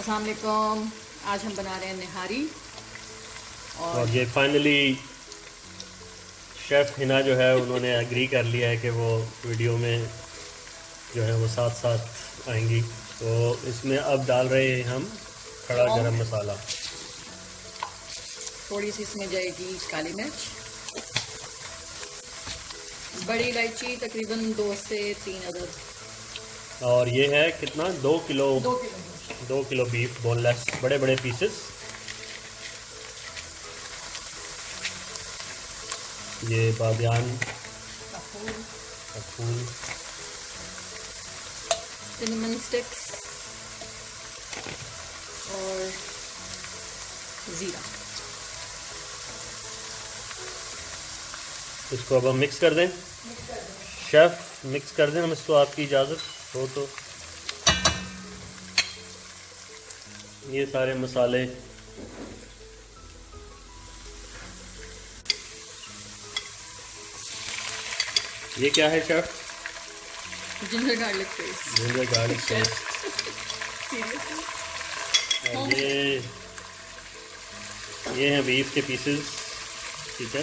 अस्सलाम वालेकुम। आज हम बना रहे हैं निहारी और ये फाइनली शेफ़ हिना जो है उन्होंने एग्री कर लिया है कि वो वीडियो में जो है वो साथ साथ आएंगी। तो इसमें अब डाल रहे हैं हम खड़ा गरम मसाला। थोड़ी सी इसमें जाएगी काली मिर्च, बड़ी इलायची तकरीबन 2 से 3 अदद, और ये है कितना 2 kilo 2 kilo 2 kilo beef boneless, बड़े बड़े पीसेस। ये बादियान का फूल, सिनेमन स्टिक्स और ज़ीरा। इसको अब हम मिक्स कर दें। शेफ़ मिक्स कर दें हम इसको, आपकी इजाज़त हो तो। ये सारे मसाले ये क्या है chef? Ginger garlic paste. Ginger garlic paste. और ये हैं बीफ के पीसेस। ठीक है,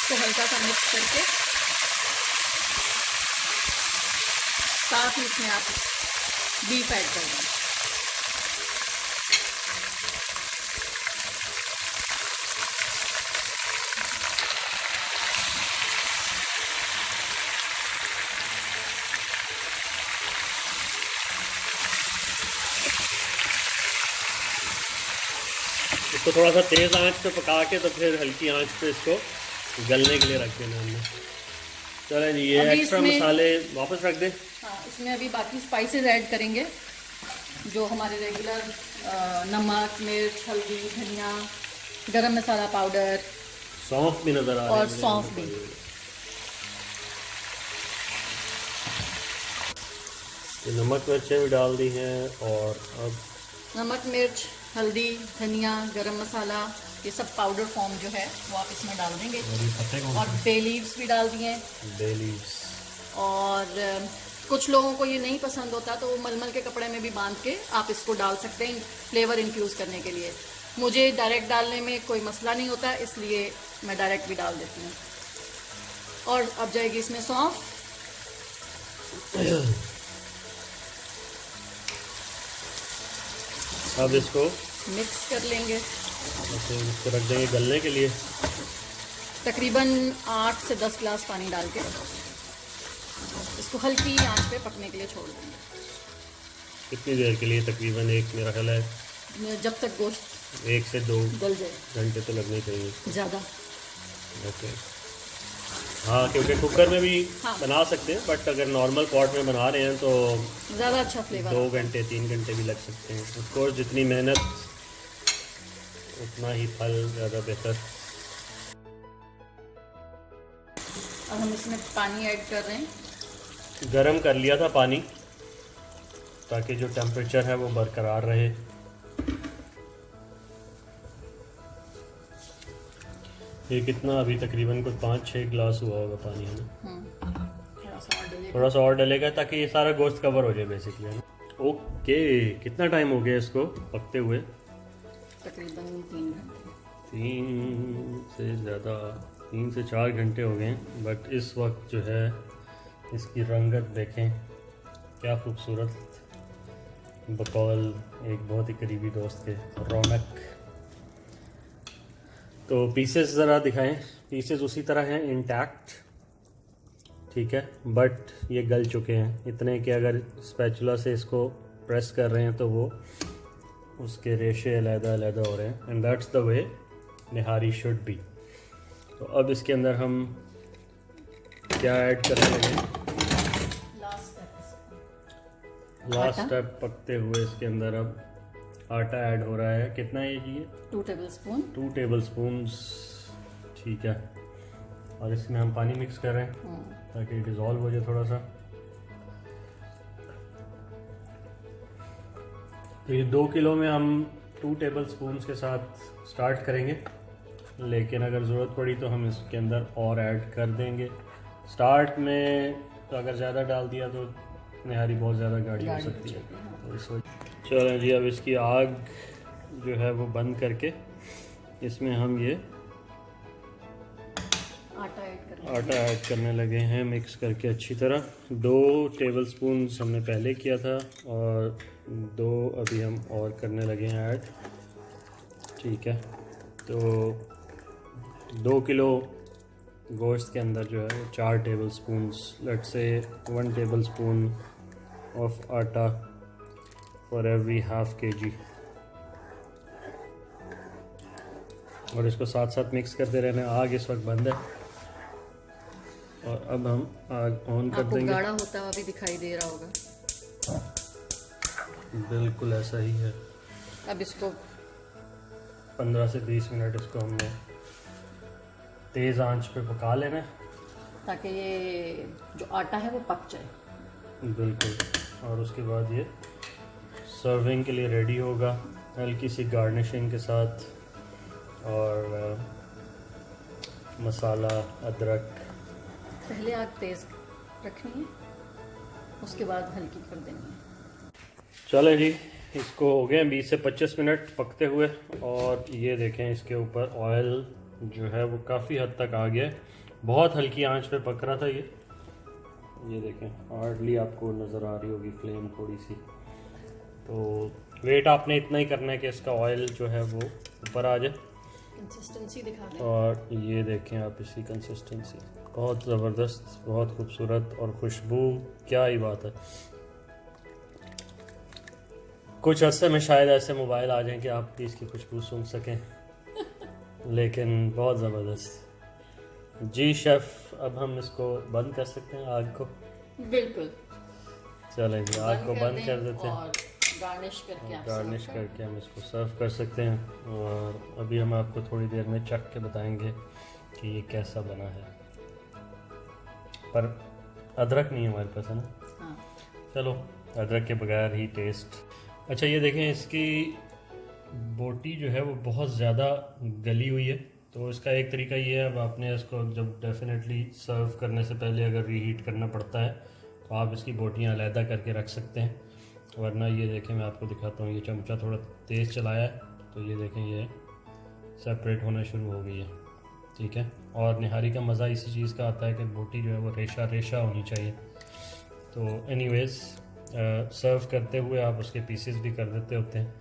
तो हल्का सा मिक्स करके साथ ही इसमें आप बीफ ऐड कर दें। इसको थोड़ा सा तेज़ आंच पे पका के तो फिर हल्की आंच पे इसको गलने के लिए रख देना हमने। चलें जी, ये एक्स्ट्रा मसाले वापस रख दें। हाँ, इसमें अभी बाकी स्पाइसेस ऐड करेंगे जो हमारे रेगुलर नमक, मिर्च, हल्दी, धनिया, गरम मसाला पाउडर, सौंफ भी नज़र आ रही है और सौंफ भी। ये नमक मिर्चें भी डाल दी हैं। और अब नमक, मिर्च, हल्दी, धनिया, गरम मसाला, ये सब पाउडर फॉर्म जो है वो आप इसमें डाल देंगे। और बे लीव्स भी डाल दिए। Bay leaves. और कुछ लोगों को ये नहीं पसंद होता तो वो मलमल के कपड़े में भी बांध के आप इसको डाल सकते हैं फ्लेवर इन्फ्यूज़ करने के लिए। मुझे डायरेक्ट डालने में कोई मसला नहीं होता, इसलिए मैं डायरेक्ट भी डाल देती हूँ। और अब जाएगी इसमें सौंफ। अब इसको मिक्स कर लेंगे। इसको रख देंगे गलने के लिए। तकरीबन 8 से 10 गिलास पानी डाल के इसको हल्की आंच पे पकने के लिए छोड़ देंगे। कितनी देर के लिए? तकरीबन एक, मेरा ख्याल है जब तक गोश्त 1 से 2 गल जाए। घंटे तो लगने चाहिए ज़्यादा। ओके। हाँ, क्योंकि कुकर में भी हाँ, बना सकते हैं, बट अगर नॉर्मल पॉट में बना रहे हैं तो ज़्यादा अच्छा फ्लेवर 2 घंटे 3 घंटे भी लग सकते हैं। ऑफ कोर्स जितनी मेहनत उतना ही फल ज़्यादा बेहतर। अब हम इसमें पानी ऐड कर रहे हैं। गरम कर लिया था पानी ताकि जो टेम्परेचर है वो बरकरार रहे। ये कितना अभी तकरीबन कुछ 5-6 गिलास हुआ होगा पानी, है ना? थोड़ा सा और डलेगा ताकि ये सारा गोश्त कवर हो जाए बेसिकली, है ना? ओके, कितना टाइम हो गया इसको पकते हुए? तकरीबन 3 घंटे। 3 से ज़्यादा, 3 से 4 घंटे हो गए हैं। बट इस वक्त जो है इसकी रंगत देखें, क्या खूबसूरत, बकौल एक बहुत ही करीबी दोस्त के रौनक। तो पीसेस ज़रा दिखाएं। पीसेस उसी तरह हैं, इंटैक्ट, ठीक है, बट ये गल चुके हैं इतने कि अगर स्पैचुला से इसको प्रेस कर रहे हैं तो वो उसके रेशे अलग-अलग हो रहे हैं। And that's the way nihari should be. तो अब इसके अंदर हम क्या ऐड करने लगे? लास्ट स्टेप पकते हुए इसके अंदर अब आटा ऐड हो रहा है। कितना है ये? 2 टेबलस्पून। 2 टेबलस्पून्स, ठीक है। और इसमें हम पानी मिक्स कर रहे हैं ताकि डिज़ोल्व हो जाए थोड़ा सा। तो ये 2 किलो में हम 2 टेबलस्पून्स के साथ स्टार्ट करेंगे, लेकिन अगर ज़रूरत पड़ी तो हम इसके अंदर और ऐड कर देंगे। स्टार्ट में तो अगर ज़्यादा डाल दिया तो निहारी बहुत ज़्यादा गाढ़ी हो गाढ़ी हो सकती है, जाएगी, हाँ। तो इस वजह। चलो जी, अब इसकी आग जो है वो बंद करके इसमें हम ये आटा ऐड करने लगे हैं, मिक्स करके अच्छी तरह। 2 टेबलस्पून हमने पहले किया था और 2 अभी हम और करने लगे हैं ऐड। ठीक है, तो 2 किलो गोश्त के अंदर जो है वो 4 tablespoon, let's say 1 tablespoon of आटा फॉर एवरी हाफ kg, और इसको साथ साथ मिक्स करते रहना। आग इस वक्त बंद है और अब हम आग ऑन कर आपको देंगे। गाढ़ा होता हुआ भी दिखाई दे रहा होगा, बिल्कुल ऐसा ही है। अब इसको 15 से 20 मिनट इसको हमने तेज़ आंच पे पका लेना है, ताकि ये जो आटा है वो पक जाए। बिल्कुल। और उसके बाद ये सर्विंग के लिए रेडी होगा, हल्की सी गार्निशिंग के साथ, और मसाला, अदरक। पहले आग तेज रखनी है, उसके बाद हल्की कर देनी है। चले जी, इसको हो गए 20 से 25 मिनट पकते हुए, और ये देखें इसके ऊपर ऑयल जो है वो काफ़ी हद तक आ गया है। बहुत हल्की आंच पे पक रहा था ये देखें, हार्डली आपको नज़र आ रही होगी फ्लेम थोड़ी सी। तो वेट आपने इतना ही करना है कि इसका ऑयल जो है वो ऊपर आ जाए। कंसिस्टेंसी दिखा दें। और ये देखें आप इसकी कंसिस्टेंसी, बहुत ज़बरदस्त, बहुत खूबसूरत, और खुशबू क्या ही बात है। कुछ अरसे में शायद ऐसे मोबाइल आ जाएं कि आप भी इसकी खुशबू सूंघ सकें, लेकिन बहुत ज़बरदस्त। जी शेफ़, अब हम इसको बंद कर सकते हैं आग को? बिल्कुल, चलें जी, आग को बंद कर देते हैं, और गार्निश करके आप गार्निश सर्व करें। करके हम इसको सर्व कर सकते हैं। और अभी हम आपको थोड़ी देर में चख के बताएंगे कि ये कैसा बना है। पर अदरक नहीं है हमारे पास, है ना? हाँ, चलो, अदरक के बगैर ही टेस्ट। अच्छा, ये देखें, इसकी बोटी जो है वो बहुत ज़्यादा गली हुई है। तो इसका एक तरीका ये है, अब आपने इसको जब डेफिनेटली सर्व करने से पहले अगर रीहीट करना पड़ता है तो आप इसकी बोटियाँ अलहदा करके रख सकते हैं, वरना ये देखें, मैं आपको दिखाता हूँ, ये चमचा थोड़ा तेज़ चलाया है तो ये देखें ये सेपरेट होना शुरू हो गई है। ठीक है, और निहारी का मज़ा इसी चीज़ का आता है कि बोटी जो है वो रेशा रेशा होनी चाहिए। तो एनीवेज़, सर्व करते हुए आप उसके पीसेस भी कर देते होते हैं।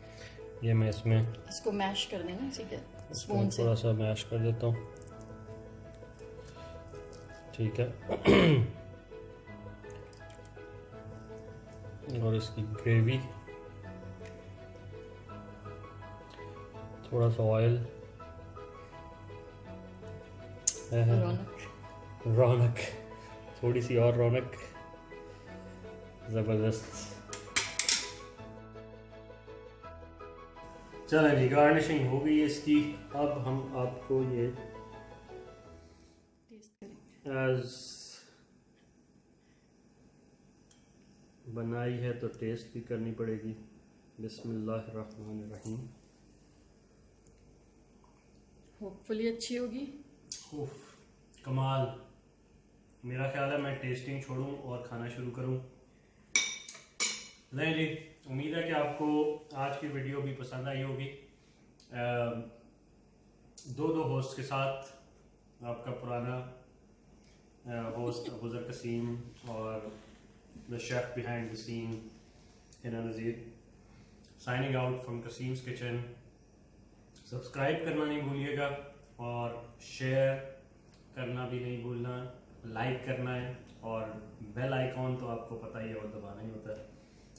ये मैं इसमें इसको मैश कर देना, ठीक है, स्पून से। थोड़ा सा मैश कर देता हूँ। ठीक है। और इसकी ग्रेवी, थोड़ा सा ऑयल, रौनक। रौनक, थोड़ी सी और रौनक, ज़बरदस्त। चलें जी, गार्निशिंग हो गई है इसकी। अब हम आपको ये टेस्ट करें। एज बनाई है तो टेस्ट भी करनी पड़ेगी। बिस्मिल्लाहिर्रहमानिर्रहीम। होपफुली अच्छी होगी। उफ, कमाल। मेरा ख्याल है मैं टेस्टिंग छोड़ूं और खाना शुरू करूं। नहीं जी, उम्मीद है कि आपको आज की वीडियो भी पसंद आई होगी। दो होस्ट के साथ आपका पुराना होस्ट अबूज़र कसीम और the chef behind the scene Hina Nazir, signing out from Qasim's kitchen. Subscribe करना नहीं भूलिएगा और शेयर करना भी नहीं भूलना, लाइक करना है, और बेल आइकॉन तो आपको पता ही है और दबाना ही होता है।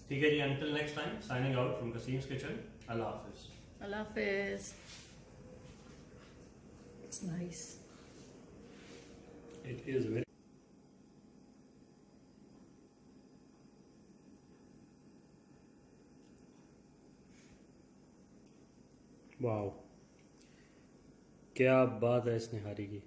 ठीक है जी, until next time, signing out from Qasim's kitchen. अल्लाह हाफिज। अल्लाह हाफिज। It's nice. It is very wow, क्या बात है इस निहारी की।